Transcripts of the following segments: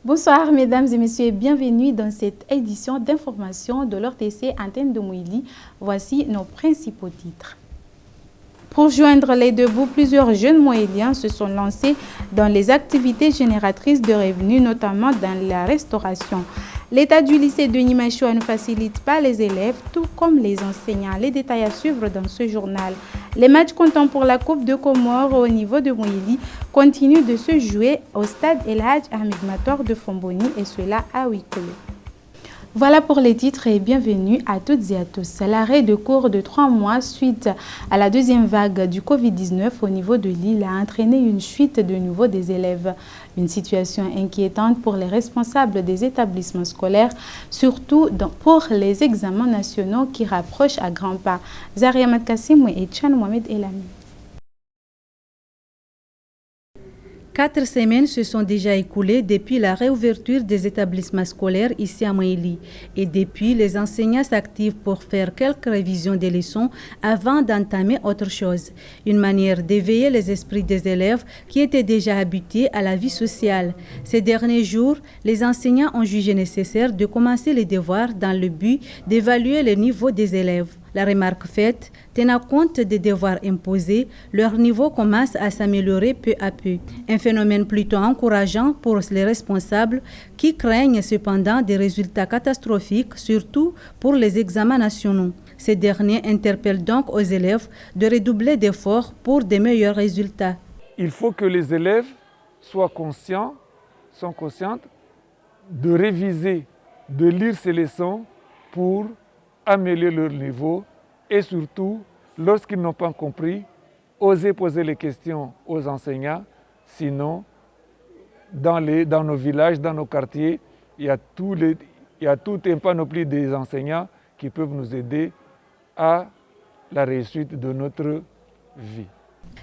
Bonsoir mesdames et messieurs et bienvenue dans cette édition d'information de l'ORTC Antenne de Mouili. Voici nos principaux titres. Pour joindre les deux bouts, plusieurs jeunes moéliens se sont lancés dans les activités génératrices de revenus, notamment dans la restauration. L'état du lycée de Nimachoua ne facilite pas les élèves, tout comme les enseignants. Les détails à suivre dans ce journal. Les matchs comptant pour la Coupe de Comores au niveau de Mouili continuent de se jouer au stade El Hadj Ahmed Mator de Fomboni et cela à huis clos. Voilà pour les titres et bienvenue à toutes et à tous. L'arrêt de cours de 3 mois suite à la deuxième vague du Covid-19 au niveau de l'île a entraîné une fuite de nouveau des élèves. Une situation inquiétante pour les responsables des établissements scolaires, surtout pour les examens nationaux qui rapprochent à grands pas. Zaria Matkassim et Chan Mohamed Elami. 4 semaines se sont déjà écoulées depuis la réouverture des établissements scolaires ici à Mouili et depuis les enseignants s'activent pour faire quelques révisions des leçons avant d'entamer autre chose. Une manière d'éveiller les esprits des élèves qui étaient déjà habitués à la vie sociale. Ces derniers jours, les enseignants ont jugé nécessaire de commencer les devoirs dans le but d'évaluer le niveau des élèves. La remarque faite, tenant compte des devoirs imposés, leur niveau commence à s'améliorer peu à peu. Un phénomène plutôt encourageant pour les responsables qui craignent cependant des résultats catastrophiques, surtout pour les examens nationaux. Ces derniers interpellent donc aux élèves de redoubler d'efforts pour de meilleurs résultats. Il faut que les élèves soient conscientes de réviser, de lire ces leçons pour améliorer leur niveau et surtout, lorsqu'ils n'ont pas compris, oser poser les questions aux enseignants. Sinon, dans nos villages, dans nos quartiers, il y a tout un panoplie des enseignants qui peuvent nous aider à la réussite de notre vie.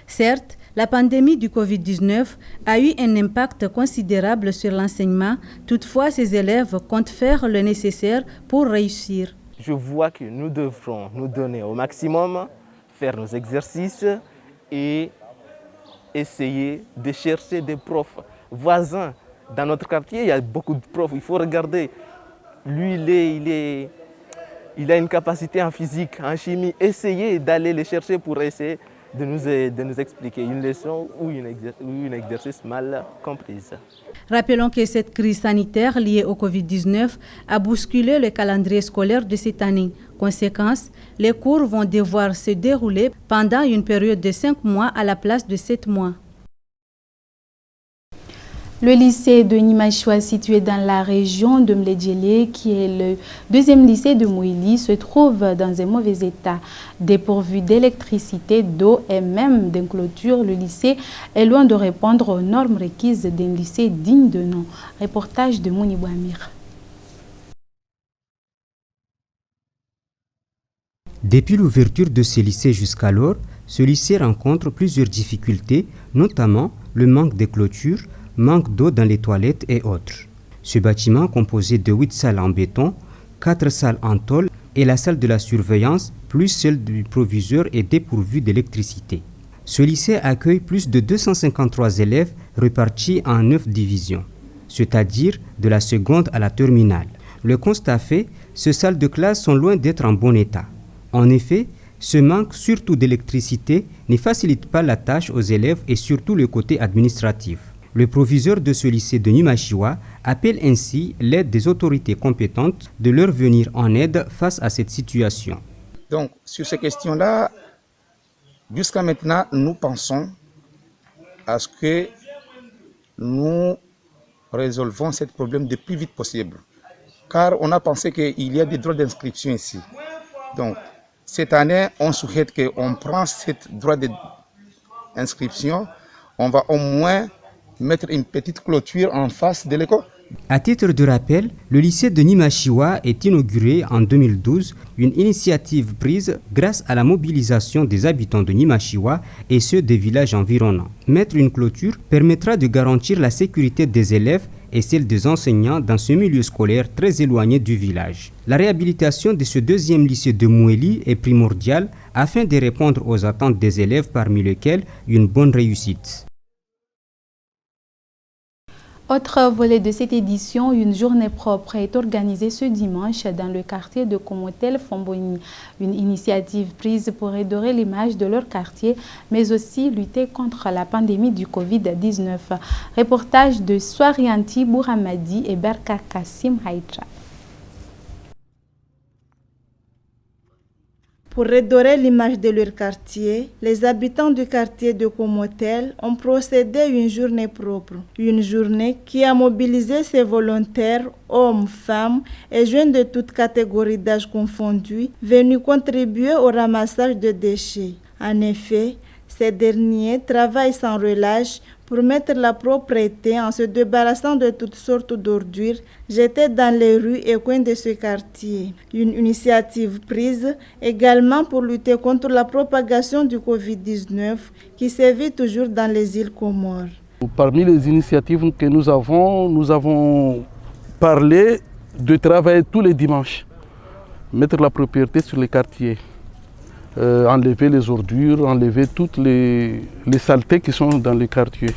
Certes, la pandémie du Covid-19 a eu un impact considérable sur l'enseignement. Toutefois, ces élèves comptent faire le nécessaire pour réussir. Je vois que nous devrons nous donner au maximum, faire nos exercices et essayer de chercher des profs voisins. Dans notre quartier, il y a beaucoup de profs. Il faut regarder. Lui, il a une capacité en physique, en chimie. Essayez d'aller les chercher pour essayer de nous expliquer une leçon ou un exercice mal compris. Rappelons que cette crise sanitaire liée au Covid-19 a bousculé le calendrier scolaire de cette année. Conséquence, les cours vont devoir se dérouler pendant une période de 5 mois à la place de 7 mois. Le lycée de Nimachoua, situé dans la région de Mledjele, qui est le deuxième lycée de Mouili, se trouve dans un mauvais état. Dépourvu d'électricité, d'eau et même d'une clôture, le lycée est loin de répondre aux normes requises d'un lycée digne de nom. Reportage de Mouni Bouamir. Depuis l'ouverture de ce lycée jusqu'alors, ce lycée rencontre plusieurs difficultés, notamment le manque de clôtures, manque d'eau dans les toilettes et autres. Ce bâtiment, composé de 8 salles en béton, 4 salles en tôle et la salle de la surveillance, plus celle du proviseur, est dépourvu d'électricité. Ce lycée accueille plus de 253 élèves répartis en 9 divisions, c'est-à-dire de la seconde à la terminale. Le constat fait, ces salles de classe sont loin d'être en bon état. En effet, ce manque surtout d'électricité ne facilite pas la tâche aux élèves et surtout le côté administratif. Le proviseur de ce lycée de Nimachoua appelle ainsi l'aide des autorités compétentes de leur venir en aide face à cette situation. Donc, sur ces questions-là, jusqu'à maintenant, nous pensons à ce que nous résolvons ce problème le plus vite possible. Car on a pensé qu'il y a des droits d'inscription ici. Donc, cette année, on souhaite qu'on prenne ce droit d'inscription. On va au moins mettre une petite clôture en face de l'école. À titre de rappel, le lycée de Nimachoua est inauguré en 2012, une initiative prise grâce à la mobilisation des habitants de Nimachoua et ceux des villages environnants. Mettre une clôture permettra de garantir la sécurité des élèves et celle des enseignants dans ce milieu scolaire très éloigné du village. La réhabilitation de ce deuxième lycée de Mouili est primordiale afin de répondre aux attentes des élèves, parmi lesquels une bonne réussite. Autre volet de cette édition, une journée propre est organisée ce dimanche dans le quartier de Komotel Fomboni. Une initiative prise pour redorer l'image de leur quartier, mais aussi lutter contre la pandémie du Covid-19. Reportage de Soarianti Bouramadi et Berka Kassim Haïtra. Pour redorer l'image de leur quartier, les habitants du quartier de Komotel ont procédé à une journée propre. Une journée qui a mobilisé ses volontaires, hommes, femmes et jeunes de toutes catégories d'âge confondus, venus contribuer au ramassage de déchets. En effet, ces derniers travaillent sans relâche pour mettre la propreté en se débarrassant de toutes sortes d'ordures jetées dans les rues et coins de ce quartier. Une initiative prise également pour lutter contre la propagation du Covid-19 qui sévit toujours dans les îles Comores. Parmi les initiatives que nous avons parlé de travailler tous les dimanches, mettre la propriété sur les quartiers. Enlever les ordures, enlever toutes les saletés qui sont dans les quartiers.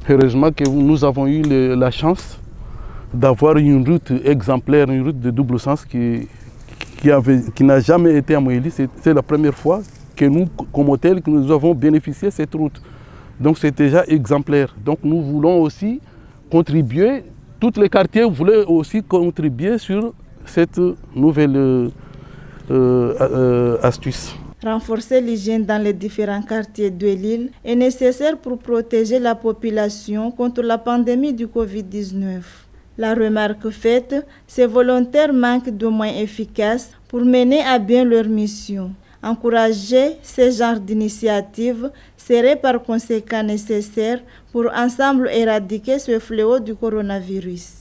Heureusement que nous avons eu la chance d'avoir une route exemplaire, une route de double sens qui n'a jamais été à Moélie. C'est la première fois que nous, comme hôtel, que nous avons bénéficié de cette route. Donc c'est déjà exemplaire. Donc nous voulons aussi contribuer, tous les quartiers voulaient aussi contribuer sur cette nouvelle astuce. Renforcer l'hygiène dans les différents quartiers de l'île est nécessaire pour protéger la population contre la pandémie du Covid-19. La remarque faite, ces volontaires manquent de moyens efficaces pour mener à bien leur mission. Encourager ce genre d'initiative serait par conséquent nécessaire pour ensemble éradiquer ce fléau du coronavirus.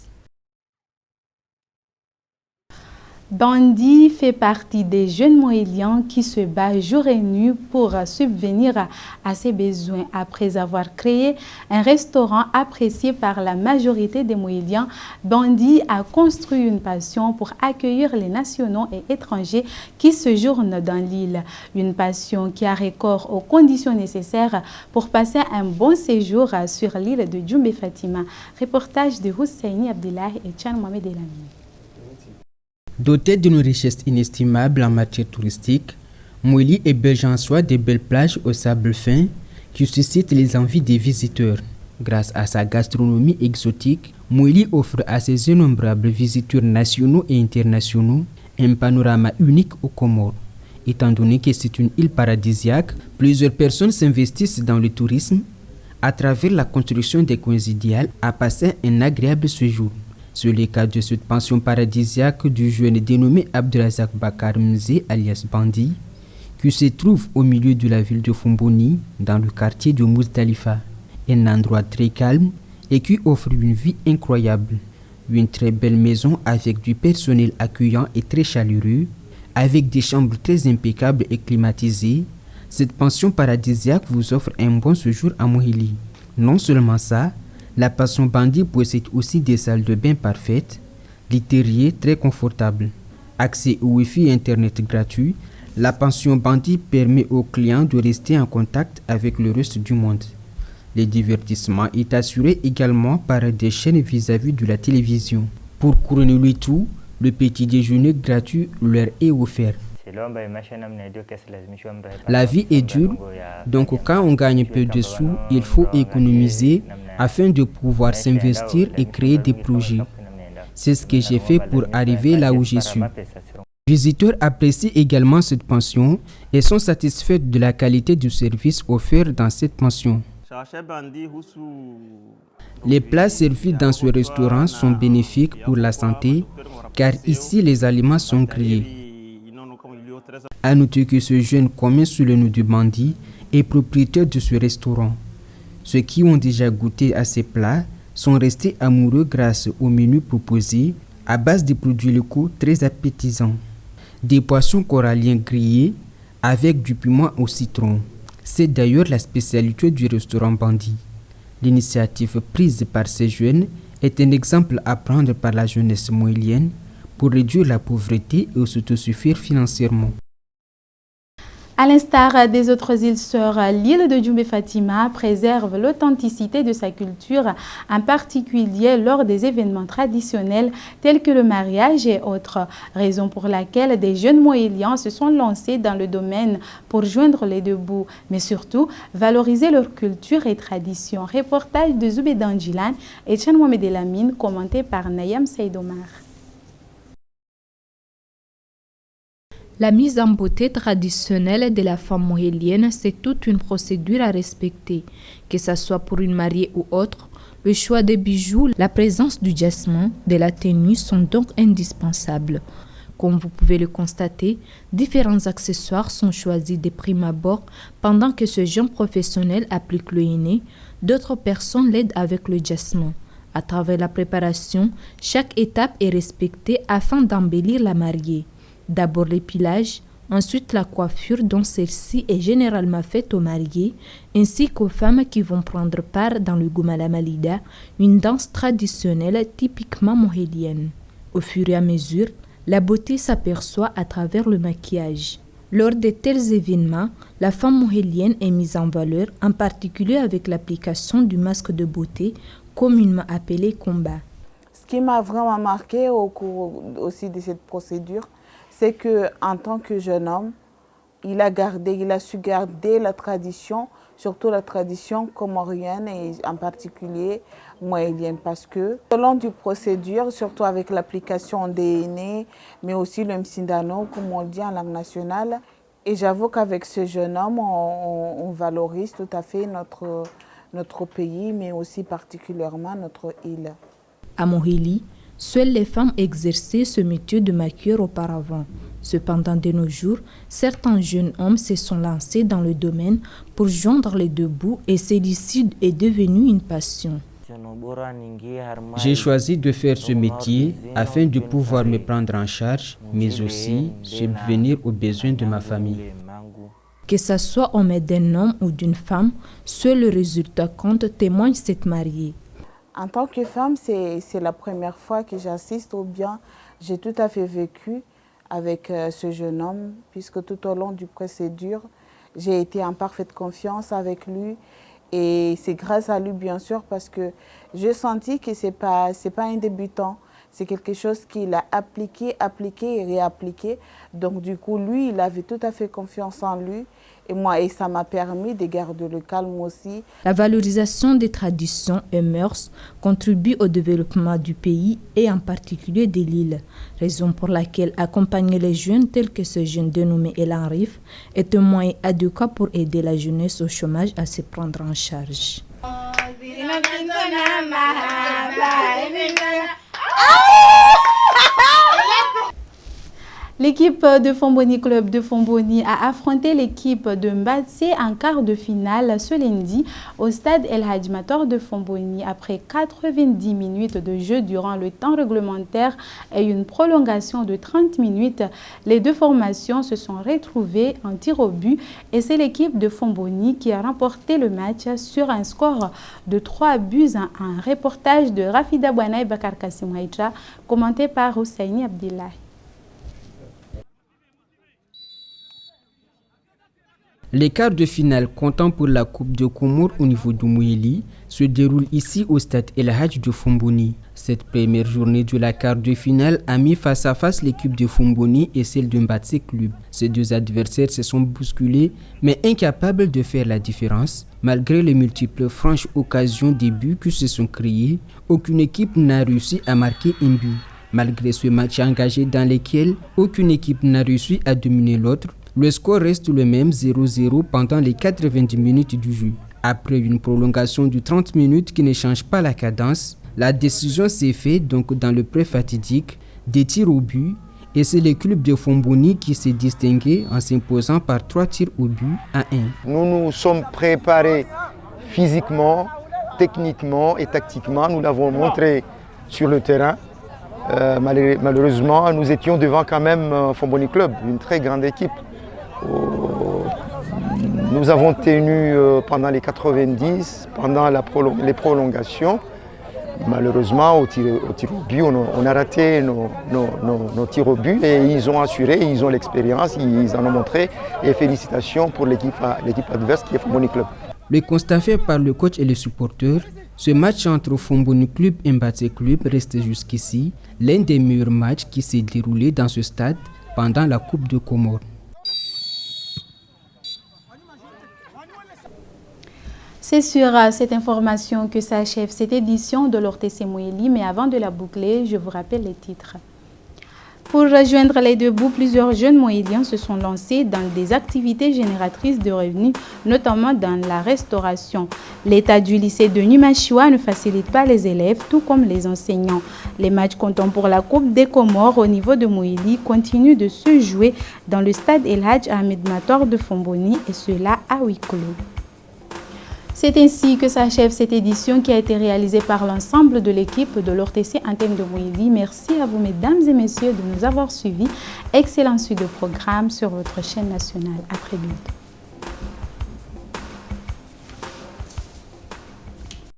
Bandi fait partie des jeunes Moéliens qui se battent jour et nuit pour subvenir à ses besoins. Après avoir créé un restaurant apprécié par la majorité des Moéliens, Bandi a construit une passion pour accueillir les nationaux et étrangers qui séjournent dans l'île. Une passion qui a recours aux conditions nécessaires pour passer un bon séjour sur l'île de Djoumbé Fatima. Reportage de Husseini Abdellah et Tchan Mohamed Elami. Doté d'une richesse inestimable en matière touristique, Moélie héberge en soi de belles plages au sable fin qui suscitent les envies des visiteurs. Grâce à sa gastronomie exotique, Moélie offre à ses innombrables visiteurs nationaux et internationaux un panorama unique aux Comores. Étant donné que c'est une île paradisiaque, plusieurs personnes s'investissent dans le tourisme à travers la construction des coins idéaux à passer un agréable séjour. C'est le cas de cette pension paradisiaque du jeune dénommé Abdelrazak Bakar Mzé alias Bandi, qui se trouve au milieu de la ville de Fomboni, dans le quartier de Mousdalifa. Un endroit très calme et qui offre une vie incroyable. Une très belle maison avec du personnel accueillant et très chaleureux, avec des chambres très impeccables et climatisées. Cette pension paradisiaque vous offre un bon séjour à Moélie. Non seulement ça, la pension Bandi possède aussi des salles de bain parfaites, des terriers très confortables. Accès au Wi-Fi et Internet gratuit, la pension Bandi permet aux clients de rester en contact avec le reste du monde. Le divertissement est assuré également par des chaînes vis-à-vis de la télévision. Pour couronner le tout, le petit déjeuner gratuit leur est offert. La vie est dure, donc quand on gagne peu de sous, il faut économiser afin de pouvoir s'investir et créer des projets. C'est ce que j'ai fait pour arriver là où je suis. Les visiteurs apprécient également cette pension et sont satisfaits de la qualité du service offert dans cette pension. Les plats servis dans ce restaurant sont bénéfiques pour la santé car ici les aliments sont grillés. À noter que ce jeune commis sous le nom de Bandi est propriétaire de ce restaurant. Ceux qui ont déjà goûté à ces plats sont restés amoureux grâce au menu proposé à base de produits locaux très appétissants. Des poissons coralliens grillés avec du piment au citron. C'est d'ailleurs la spécialité du restaurant Bandi. L'initiative prise par ces jeunes est un exemple à prendre par la jeunesse moélienne pour réduire la pauvreté et s'autosuffire financièrement. À l'instar des autres îles sœurs, l'île de Djoumbé Fatima préserve l'authenticité de sa culture, en particulier lors des événements traditionnels tels que le mariage et autres. Raison pour laquelle des jeunes moéliens se sont lancés dans le domaine pour joindre les deux bouts, mais surtout valoriser leur culture et tradition. Reportage de Zoubédan Djilan et Tchan Mohamed Elamine, commenté par Nayam Saïdomar. La mise en beauté traditionnelle de la femme mohélienne, c'est toute une procédure à respecter. Que ce soit pour une mariée ou autre, le choix des bijoux, la présence du jasmin, de la tenue sont donc indispensables. Comme vous pouvez le constater, différents accessoires sont choisis de prime abord pendant que ce jeune professionnel applique le henné. D'autres personnes l'aident avec le jasmin. À travers la préparation, chaque étape est respectée afin d'embellir la mariée. D'abord l'épilage, ensuite la coiffure dont celle-ci est généralement faite aux mariés ainsi qu'aux femmes qui vont prendre part dans le Goumala Malida, une danse traditionnelle typiquement mohélienne. Au fur et à mesure, la beauté s'aperçoit à travers le maquillage. Lors de tels événements, la femme mohélienne est mise en valeur, en particulier avec l'application du masque de beauté, communément appelé combat. Ce qui m'a vraiment marqué au cours aussi de cette procédure, c'est qu'en tant que jeune homme, il a su garder la tradition, surtout la tradition comorienne et en particulier mohélienne, parce que selon du procédure, surtout avec l'application des henné, mais aussi le msindano, comme on dit en langue nationale, et j'avoue qu'avec ce jeune homme, on valorise tout à fait notre pays, mais aussi particulièrement notre île. À Mohéli, seules les femmes exerçaient ce métier de maquilleur auparavant. Cependant, de nos jours, certains jeunes hommes se sont lancés dans le domaine pour joindre les deux bouts et celui-ci est devenu une passion. J'ai choisi de faire ce métier afin de pouvoir me prendre en charge, mais aussi subvenir aux besoins de ma famille. Que ce soit au maître d'un homme ou d'une femme, seul le résultat compte, témoigne cette mariée. En tant que femme, c'est la première fois que j'assiste ou bien j'ai tout à fait vécu avec ce jeune homme, puisque tout au long du procédure, j'ai été en parfaite confiance avec lui. Et c'est grâce à lui, bien sûr, parce que j'ai senti que ce n'est pas un débutant. C'est quelque chose qu'il a appliqué et réappliqué. Donc du coup, lui, il avait tout à fait confiance en lui. Et ça m'a permis de garder le calme aussi. La valorisation des traditions et mœurs contribue au développement du pays et en particulier de l'île. Raison pour laquelle accompagner les jeunes tels que ce jeune dénommé Elan Rif est un moyen adéquat pour aider la jeunesse au chômage à se prendre en charge. L'équipe de Fomboni Club de Fomboni a affronté l'équipe de Mbatsé en quart de finale ce lundi au stade El Hadj Mator de Fomboni. Après 90 minutes de jeu durant le temps réglementaire et une prolongation de 30 minutes, les deux formations se sont retrouvées en tir au but et c'est l'équipe de Fomboni qui a remporté le match sur un score de 3 buts à 1. Reportage de Rafida Bouana et Bakar Kassim Haïcha, commenté par Husseini Abdillahi. Les quarts de finale comptant pour la Coupe de Comores au niveau du Mohéli se déroulent ici au stade El Hadj de Fomboni. Cette première journée de la quart de finale a mis face à face l'équipe de Fomboni et celle de Mbatsé Club. Ces deux adversaires se sont bousculés mais incapables de faire la différence. Malgré les multiples franches occasions des buts qui se sont créées, aucune équipe n'a réussi à marquer un but. Malgré ce match engagé dans lequel aucune équipe n'a réussi à dominer l'autre, le score reste le même 0-0 pendant les 90 minutes du jeu. Après une prolongation de 30 minutes qui ne change pas la cadence, la décision s'est faite donc dans le pré-fatidique des tirs au but et c'est le club de Fomboni qui s'est distingué en s'imposant par 3 tirs au but à 1. Nous nous sommes préparés physiquement, techniquement et tactiquement. Nous l'avons montré sur le terrain. Malheureusement, nous étions devant quand même Fomboni Club, une très grande équipe. Nous avons tenu pendant les 90, pendant les prolongations. malheureusement, au tir au but, on a raté nos tirs au but et ils ont assuré, ils ont l'expérience, ils en ont montré. Et félicitations pour l'équipe adverse qui est Fomboni Club. Le constat fait par le coach et les supporters, ce match entre Fomboni Club et Mbaté Club reste jusqu'ici l'un des meilleurs matchs qui s'est déroulé dans ce stade pendant la Coupe de Comores. C'est sur cette information que s'achève cette édition de l'ORTC Moélie, mais avant de la boucler, je vous rappelle les titres. Pour rejoindre les deux bouts, plusieurs jeunes moéliens se sont lancés dans des activités génératrices de revenus, notamment dans la restauration. L'état du lycée de Numachua ne facilite pas les élèves, tout comme les enseignants. Les matchs comptant pour la Coupe des Comores au niveau de Moélie continuent de se jouer dans le stade El Hadj Ahmed Mator de Fomboni, et cela à huis clos. C'est ainsi que s'achève cette édition qui a été réalisée par l'ensemble de l'équipe de l'ORTC Antenne de Moélie. Merci à vous, mesdames et messieurs, de nous avoir suivis. Excellente suite de programme sur votre chaîne nationale. À très bientôt.